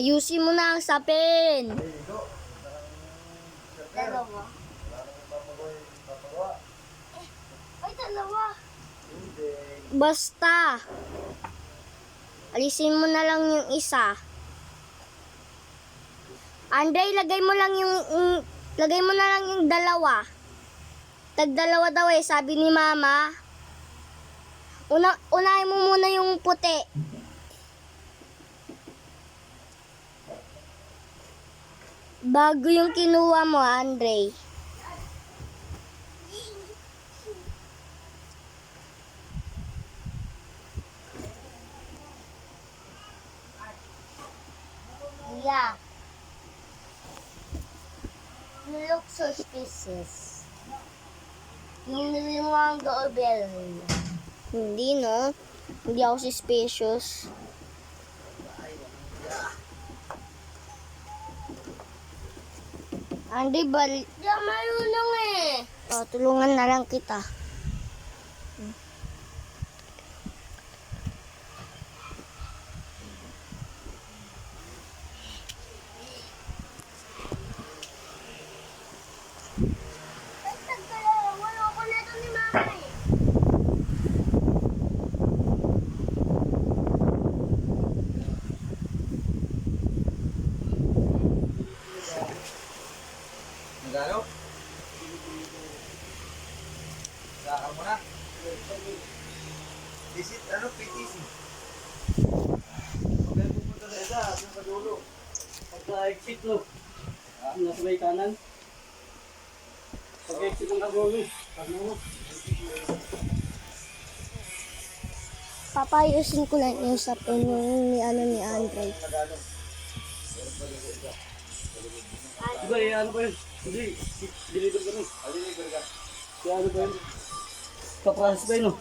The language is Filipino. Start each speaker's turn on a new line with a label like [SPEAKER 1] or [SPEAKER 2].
[SPEAKER 1] Ayusin mo na ang sapin.
[SPEAKER 2] Dalawa. Ay, dalawa.
[SPEAKER 1] Basta. Alisin mo na lang yung isa. Andre, lagay mo na lang yung dalawa. Tag-dalawa daw eh, sabi ni Mama. Unahin mo muna yung puti. Bago yung kinuha mo, Andre.
[SPEAKER 2] Yeah. You look suspicious. Hinuli mo ang doorbell.
[SPEAKER 1] Hindi, no? Hindi ako suspicious. Andre,
[SPEAKER 2] Di ako marunong eh.
[SPEAKER 1] tulungan na lang kita.
[SPEAKER 2] Ay, tagdalawa. Wala ko na ito ni Mama eh.
[SPEAKER 3] Nagano? Saka mo na. Visit, PTC. Okay, pupunta sa isa, yung kadulo.
[SPEAKER 4] Pagka-exit no, nasa may kanan. Pag-exit ng kadulo, ano?
[SPEAKER 1] Papayusin ko lang yung sapin yung ni Andre.
[SPEAKER 4] Diba, ano ba yun? Hindi, deliver ka nun.
[SPEAKER 3] Deliver ka.
[SPEAKER 4] Kaya ano ba yun? Kaprocess ba yun no?